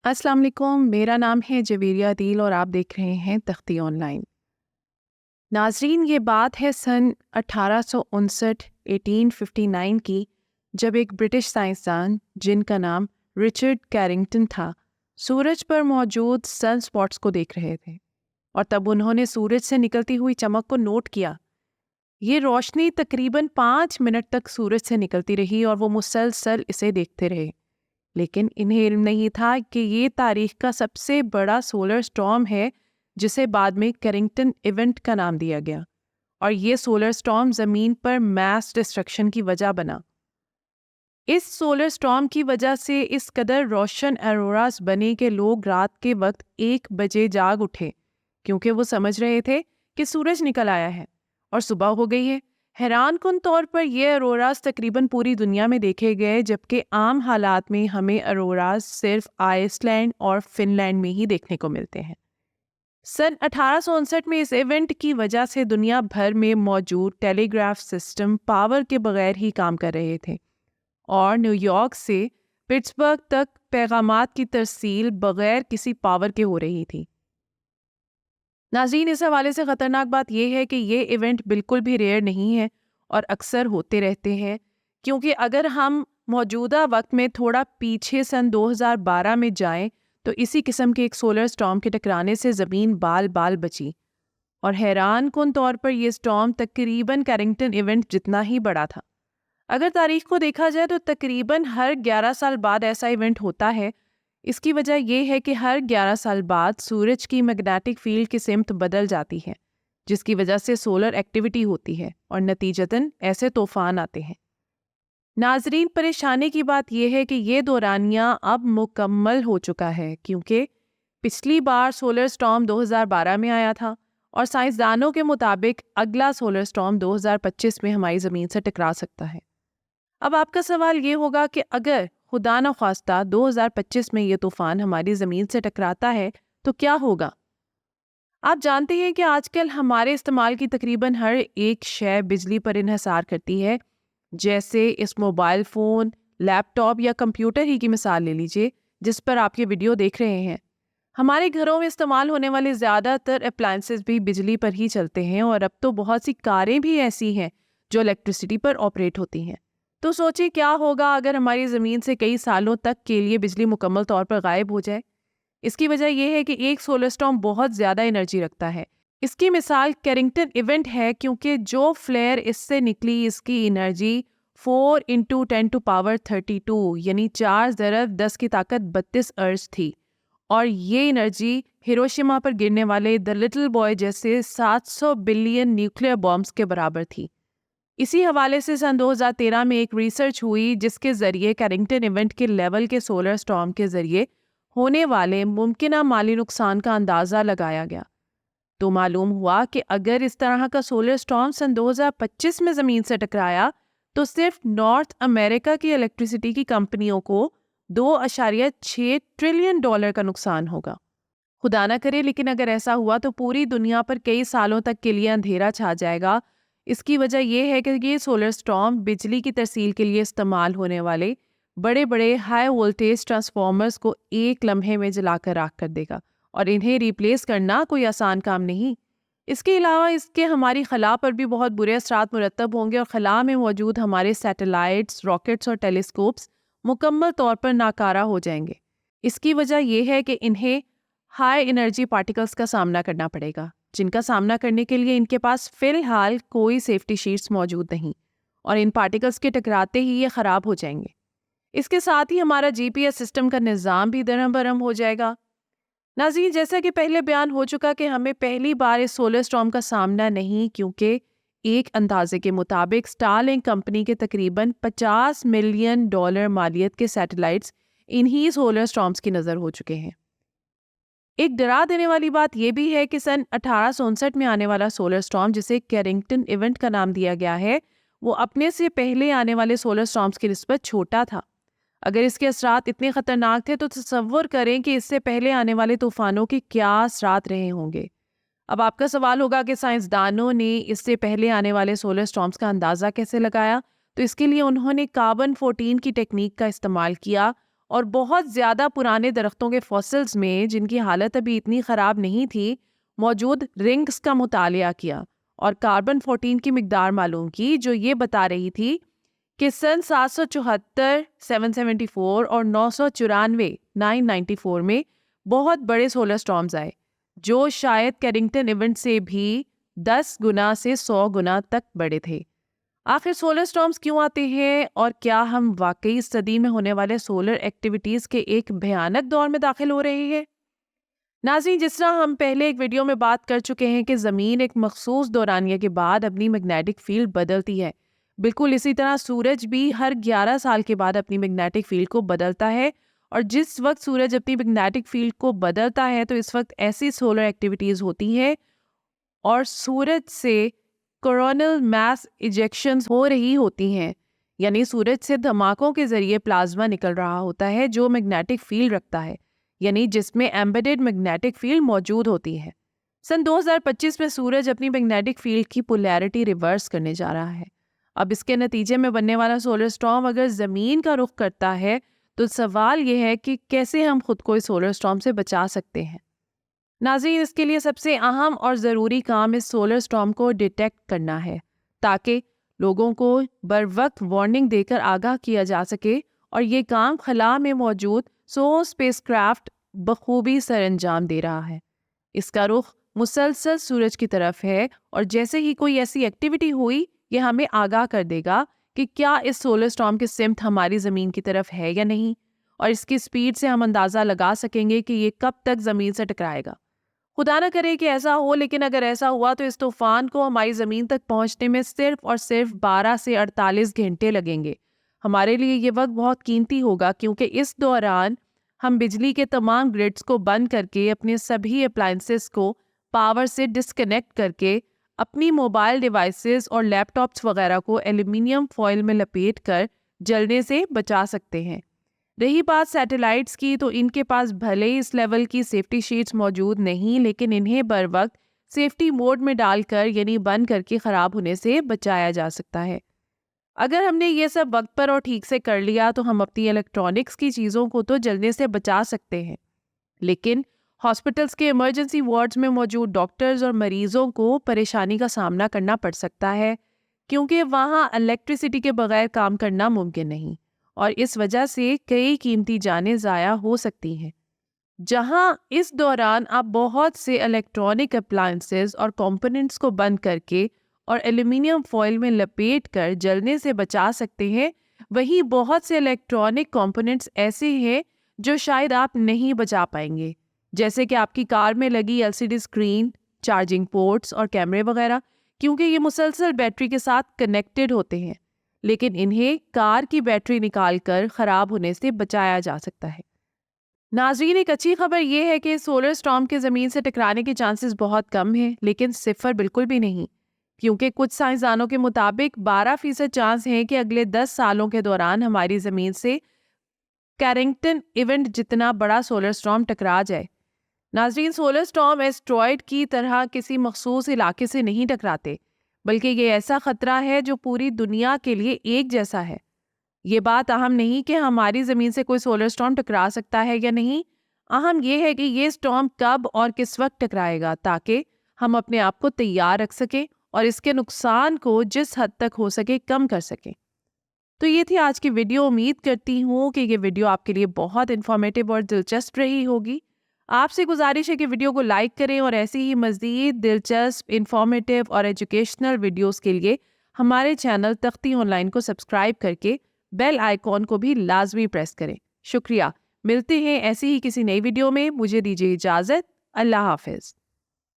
अस्सलाम वालेकुम, मेरा नाम है जवेरिया अदील और आप देख रहे हैं तख्ती ऑनलाइन। नाजरीन, ये बात है सन 1859 1859 की, जब एक ब्रिटिश साइंसदान जिनका नाम रिचर्ड कैरिंगटन था, सूरज पर मौजूद सन स्पॉट्स को देख रहे थे और तब उन्होंने सूरज से निकलती हुई चमक को नोट किया। ये रोशनी तकरीबन 5 मिनट तक सूरज से निकलती रही और वो मुसलसल इसे देखते रहे, लेकिन इन्हें इल्म नहीं था कि ये तारीख का सबसे बड़ा सोलर स्टॉर्म है, जिसे बाद में कैरिंगटन इवेंट का नाम दिया गया। और ये सोलर स्टॉर्म ज़मीन पर मैस डिस्ट्रक्शन की वजह बना। इस सोलर स्टॉर्म की वजह से इस कदर रोशन अरोरास बने कि लोग रात के वक्त 1 बजे जाग उठे, क्योंकि वो समझ रहे थे कि सूरज निकल आया है और सुबह हो गई है। हैरानकुन तौर पर यह अरोरास तकरीबन पूरी दुनिया में देखे गए, जबकि आम हालात में हमें अरोरास सिर्फ आइसलैंड और फिनलैंड में ही देखने को मिलते हैं। सन 1859 में इस इवेंट की वजह से दुनिया भर में मौजूद टेलीग्राफ सिस्टम पावर के बगैर ही काम कर रहे थे और न्यूयॉर्क से पिट्सबर्ग तक पैगामात की तरसील बगैर किसी पावर के हो रही थी। नाज़रीन, इस हवाले से ख़तरनाक बात यह है कि ये इवेंट बिल्कुल भी रेयर नहीं है और अक्सर होते रहते हैं, क्योंकि अगर हम मौजूदा वक्त में थोड़ा पीछे सन 2012 में जाएं तो इसी किस्म के एक सोलर स्टॉर्म के टकराने से ज़मीन बाल बाल बची और हैरान कुन तौर पर यह स्टॉर्म तकरीबन कैरिंगटन इवेंट जितना ही बड़ा था। अगर तारीख को देखा जाए तो तकरीबन हर 11 साल बाद ऐसा इवेंट होता है। इसकी वजह यह है कि हर 11 साल बाद सूरज की मैग्नेटिक फील्ड की सिमत बदल जाती है, जिसकी वजह से सोलर एक्टिविटी होती है और नतीजतन ऐसे तूफान आते हैं। नाजरीन, परेशानी की बात यह है कि ये दौरानिया अब मुकम्मल हो चुका है, क्योंकि पिछली बार सोलर स्टॉर्म 2012 में आया था और साइंसदानों के मुताबिक अगला सोलर स्टॉर्म 2025 में हमारी ज़मीन से टकरा सकता है। अब आपका सवाल ये होगा कि अगर खुदा न ख्वास्ता 2025 में ये तूफान हमारी ज़मीन से टकराता है तो क्या होगा? आप जानते हैं कि आजकल हमारे इस्तेमाल की तकरीबन हर एक शय बिजली पर इन्हसार करती है। जैसे इस मोबाइल फ़ोन, लैपटॉप या कंप्यूटर ही की मिसाल ले लीजिए, जिस पर आप ये वीडियो देख रहे हैं। हमारे घरों में इस्तेमाल होने वाले ज़्यादातर अप्लायंसेस भी बिजली पर ही चलते हैं और अब तो बहुत सी कारें भी ऐसी हैं जो इलेक्ट्रिसिटी पर ऑपरेट होती हैं। तो सोचिए क्या होगा अगर हमारी ज़मीन से कई सालों तक के लिए बिजली मुकम्मल तौर पर गायब हो जाए। इसकी वजह यह है कि एक सोलर स्टॉर्म बहुत ज़्यादा एनर्जी रखता है। इसकी मिसाल कैरिंगटन इवेंट है, क्योंकि जो फ्लेयर इससे निकली इसकी एनर्जी 4 × 10⁻32 यानी 4 × 10 की ताकत 32 अर्ज थी और ये एनर्जी हिरोशिमा पर गिरने वाले द लिटिल बॉय जैसे 700 बिलियन न्यूक्लियर बॉम्ब्स के बराबर थी। इसी हवाले से सन 2013 में एक रिसर्च हुई, जिसके ज़रिए कैरिंगटन इवेंट के लेवल के सोलर स्टॉर्म के ज़रिए होने वाले मुमकिना माली नुकसान का अंदाज़ा लगाया गया। तो मालूम हुआ कि अगर इस तरह का सोलर स्टॉर्म सन 2025 में ज़मीन से टकराया तो सिर्फ नॉर्थ अमेरिका की इलेक्ट्रिसिटी की कंपनियों को $2.6 ट्रिलियन का नुकसान होगा। खुदा ना करे, लेकिन अगर ऐसा हुआ तो पूरी दुनिया पर कई सालों तक के लिए अंधेरा छा जाएगा। इसकी वजह यह है कि ये सोलर स्टॉर्म बिजली की तरसील के लिए इस्तेमाल होने वाले बड़े बड़े हाई वोल्टेज ट्रांसफार्मर्स को एक लम्हे में जलाकर राख कर देगा और इन्हें रिप्लेस करना कोई आसान काम नहीं। इसके अलावा इसके हमारी खला पर भी बहुत बुरे असरात मुरतब होंगे और खला में मौजूद हमारे सैटेलाइट्स, रॉकेट्स और टेलीस्कोप्स मुकम्मल तौर पर नाकारा हो जाएंगे। इसकी वजह यह है कि इन्हें हाई एनर्जी पार्टिकल्स का सामना करना पड़ेगा, जिनका सामना करने के लिए इनके पास फ़िलहाल कोई सेफ्टी शीट्स मौजूद नहीं और इन पार्टिकल्स के टकराते ही ये ख़राब हो जाएंगे। इसके साथ ही हमारा जीपीएस सिस्टम का निज़ाम भी दरम बरम हो जाएगा। नाज़रीन, जैसा कि पहले बयान हो चुका कि हमें पहली बार इस सोलर स्टॉर्म का सामना नहीं, क्योंकि एक अंदाजे के मुताबिक स्टारलिंक कंपनी के तकरीबन $50 मिलियन मालियत के सैटेलाइट्स इन्हीं सोलर स्टॉर्म्स की नज़र हो चुके हैं। एक डरा देने वाली बात यह भी है कि सन 1859 में आने वाला सोलर स्टॉर्म, जिसे कैरिंगटन इवेंट का नाम दिया गया है, वो अपने से पहले आने वाले सोलर स्टॉर्म्स की निस्बत छोटा था। अगर इसके असरात इतने ख़तरनाक थे तो तसव्वुर करें कि इससे पहले आने वाले तूफ़ानों के क्या असरात रहे होंगे। अब आपका सवाल होगा कि साइंसदानों ने इससे पहले आने वाले सोलर स्टॉर्म्स का अंदाज़ा कैसे लगाया? तो इसके लिए उन्होंने कार्बन 14 की टेक्निक का इस्तेमाल किया और बहुत ज़्यादा पुराने दरख्तों के फॉसिल्स में, जिनकी हालत अभी इतनी ख़राब नहीं थी, मौजूद रिंग्स का मुतालिया किया और कार्बन 14 की मिकदार मालूम की, जो ये बता रही थी कि सन 774, 774 और 994, 994 में बहुत बड़े सोलर स्टॉर्म्स आए, जो शायद कैरिंगटन इवेंट से भी 10 गुना से 100 गुना तक बड़े थे। आखिर सोलर स्टॉर्म्स क्यों आते हैं और क्या हम वाकई इस सदी में होने वाले सोलर एक्टिविटीज़ के एक भयानक दौर में दाखिल हो रहे हैं? नाज़रीन, जिस तरह हम पहले एक वीडियो में बात कर चुके हैं कि ज़मीन एक मखसूस दौरानिया के बाद अपनी मैग्नेटिक फील्ड बदलती है, बिल्कुल इसी तरह सूरज भी हर 11 साल के बाद अपनी मैग्नेटिक फील्ड को बदलता है। और जिस वक्त सूरज अपनी मैग्नेटिक फील्ड को बदलता है तो इस वक्त ऐसी सोलर एक्टिविटीज़ होती हैं और सूरज से कोरोनल मास इजेक्शंस हो रही होती हैं, यानी सूरज से धमाकों के जरिए प्लाज्मा निकल रहा होता है जो मैग्नेटिक फील्ड रखता है, यानी जिसमें एम्बेडेड मैग्नेटिक फील्ड मौजूद होती है। सन 2025 में सूरज अपनी मैग्नेटिक फील्ड की पोलैरिटी रिवर्स करने जा रहा है। अब इसके नतीजे में बनने वाला सोलर स्टॉर्म अगर ज़मीन का रुख करता है तो सवाल यह है कि कैसे हम खुद को इस सोलर स्टॉर्म से बचा सकते हैं। नाज़रीन, इसके लिए सबसे अहम और ज़रूरी काम इस सोलर स्टॉर्म को डिटेक्ट करना है, ताकि लोगों को बर वक्त वार्निंग देकर आगाह किया जा सके, और ये काम खला में मौजूद सो स्पेसक्राफ्ट बखूबी सरअंजाम दे रहा है। इसका रुख मुसलसल सूरज की तरफ है और जैसे ही कोई ऐसी एक्टिविटी हुई, ये हमें आगाह कर देगा कि क्या इस सोलर स्टॉर्म की सिमत हमारी ज़मीन की तरफ है या नहीं, और इसकी स्पीड से हम अंदाज़ा लगा सकेंगे कि ये कब तक ज़मीन से टकराएगा। खुदा ना करे कि ऐसा हो, लेकिन अगर ऐसा हुआ तो इस तूफान को हमारी ज़मीन तक पहुंचने में सिर्फ और सिर्फ 12 से 48 घंटे लगेंगे। हमारे लिए ये वक्त बहुत कीमती होगा, क्योंकि इस दौरान हम बिजली के तमाम ग्रिड्स को बंद करके, अपने सभी अप्लायंसेस को पावर से डिस्कनेक्ट करके, अपनी मोबाइल डिवाइसेस और लैपटॉप्स वगैरह को एल्युमिनियम फॉइल में लपेट कर जलने से बचा सकते हैं। रही बात सैटेलाइट्स की, तो इनके पास भले ही इस लेवल की सेफ्टी शीट्स मौजूद नहीं, लेकिन इन्हें बर वक्त सेफ्टी मोड में डालकर, यानी बंद करके ख़राब होने से बचाया जा सकता है। अगर हमने ये सब वक्त पर और ठीक से कर लिया तो हम अपनी इलेक्ट्रॉनिक्स की चीज़ों को तो जलने से बचा सकते हैं, लेकिन हॉस्पिटल्स के इमरजेंसी वार्ड्स में मौजूद डॉक्टर्स और मरीजों को परेशानी का सामना करना पड़ सकता है, क्योंकि वहाँ इलेक्ट्रिसिटी के बगैर काम करना मुमकिन नहीं, और इस वजह से कई कीमती जानें ज़ाया हो सकती हैं। जहाँ इस दौरान आप बहुत से इलेक्ट्रॉनिक अप्लायंसेस और कंपोनेंट्स को बंद करके और एल्युमिनियम फॉइल में लपेट कर जलने से बचा सकते हैं, वहीं बहुत से इलेक्ट्रॉनिक कंपोनेंट्स ऐसे हैं जो शायद आप नहीं बचा पाएंगे, जैसे कि आपकी कार में लगी एलसीडी स्क्रीन, चार्जिंग पोर्ट्स और कैमरे वगैरह, क्योंकि ये मुसलसल बैटरी के साथ कनेक्टेड होते हैं, लेकिन इन्हें कार की बैटरी निकालकर ख़राब होने से बचाया जा सकता है। नाज़रीन, एक अच्छी खबर यह है कि सोलर स्टॉर्म के ज़मीन से टकराने के चांसेस बहुत कम हैं, लेकिन सिफर बिल्कुल भी नहीं, क्योंकि कुछ साइंसदानों के मुताबिक 12% चांस है कि अगले 10 सालों के दौरान हमारी ज़मीन से कैरिंगटन इवेंट जितना बड़ा सोलर स्टॉर्म टकरा जाए। नाज़रीन, सोलर स्टॉर्म एस्ट्रॉयड की तरह किसी मखसूस इलाके से नहीं टकराते, बल्कि ये ऐसा ख़तरा है जो पूरी दुनिया के लिए एक जैसा है। ये बात अहम नहीं कि हमारी ज़मीन से कोई सोलर स्टॉर्म टकरा सकता है या नहीं, अहम यह है कि ये स्टॉर्म कब और किस वक्त टकराएगा, ताकि हम अपने आप को तैयार रख सकें और इसके नुकसान को जिस हद तक हो सके कम कर सकें। तो ये थी आज की वीडियो। उम्मीद करती हूँ कि ये वीडियो आपके लिए बहुत इन्फॉर्मेटिव और दिलचस्प रही होगी। आपसे गुजारिश है कि वीडियो को लाइक करें और ऐसी ही मज़ीद दिलचस्प, इन्फॉर्मेटिव और एजुकेशनल वीडियोस के लिए हमारे चैनल तख्ती ऑनलाइन को सब्सक्राइब करके बेल आइकॉन को भी लाजमी प्रेस करें। शुक्रिया। मिलते हैं ऐसी ही किसी नई वीडियो में। मुझे दीजिए इजाज़त। अल्लाह हाफ़िज़।